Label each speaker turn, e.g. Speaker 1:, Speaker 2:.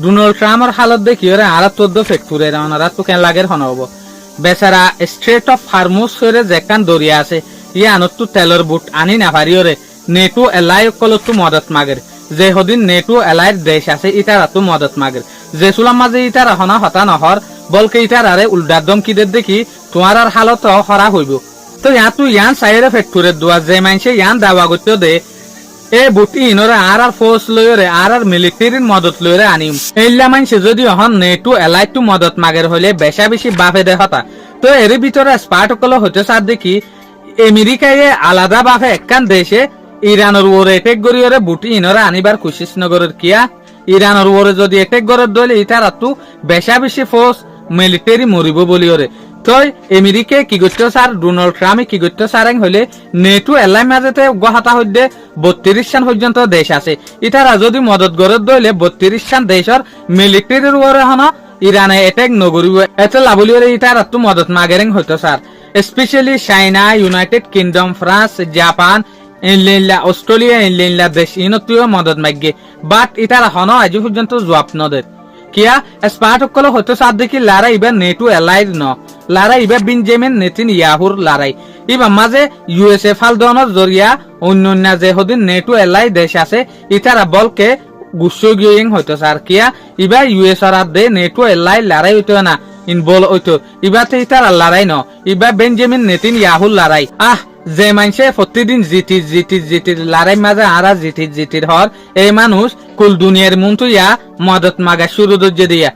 Speaker 1: Donald ট্রাম্পের হালত দেখি ওরে আর 14 ফেক্টুরে রানারা তো কেন লাগের হন হবো বেচারা স্ট্রেট অফ হারমুজ হয়ে যেখান দরিয়া আছে ইয়ে আনতো তেলর বুট আনি না পারি ওরে নেটো এলাই কলতো মদত মাগের যে হদিন নেটো এলাইয়ের দেশ আছে ইতারা তো মদত মাগের যে সুলাম মাঝে ইতারা হনা হতা নহর বলকে ইতার আরে উল্টার দম কিদের দেখি তোমার আর হালত হরা হইব তো ইয়া তুই ইয়ান সাইরে ফেক্টুরে দোয়া যে মাইনসে ইয়ান দাওয়া করতে দে এ বুটি ইনরে আর ফোর্স লয়রে আর মিলিটারির মদত লয়রে আনিম এইলা মাইনসে যদি হন নেটো এলাই তো মদত মাগের হইলে বেশা বেশি বাফে দে হতা তো এর ভিতরে স্পার্ট কল হতে সার দেখি আমেরিকায় আলাদা বাফে একখান দেশে ইরানের ওরে এটেক গড়িয়ে বুটি ইনরে আনিবার কুশিস নগরের কিয়া ইরানের ওরে যদি এটেক গড়ের দলে ইতার তো বেশা বেশি ফোর্স মিলিটারি মরিব বলিওরে তই আমেরিকা কি করতে স্যার ডোনাল্ড ট্রাম্প কি করতে স্যার হইলে নেটো এলাই মাঝেতে গহাতা হইতে 32 সান পর্যন্ত দেশ আছে ইতারা যদি মদত গড়ের দলে 32 সান দেশের মিলিটারির ওরে হন ইরানে এটেক নগরিব এত লাভলিওরে ইতারা তো মদত মাগেরেং হইতো sir specially China United Kingdom France Japan England Australia England দেশ ইনতিও মদত মাগে বাট ইতারা হন আজ পর্যন্ত জবাব নদের কিয়া স্পার্ট কল হতে সাথ দেখি লারা ইবা নেটো এলাইড ন লারা ইবা বেঞ্জামিন নেতানিয়াহুর লারাই ইবা মাঝে ইউএসএ ফাল দনের জরিয়া অন্যান্য যে হদিন নেটো এলাই দেশ আছে ইতারা বলকে গুচ্ছ গিয়েং হইতো স্যার কিয়া ইবা ইউএস আর দে নেটো এলাই লারাই হইতো না ইন বল হইতো ইবাতে ইতারা লারাই ন ইবা বেঞ্জামিন নেতানিয়াহুর লারাই যে মানসে প্রতিদিন জিতির লড়াই মাঝে আরা জিতির হর এই মানুষ কুল দুনিয়ার মন্ত্রিয়া মদত মাগা শুরু দিয়া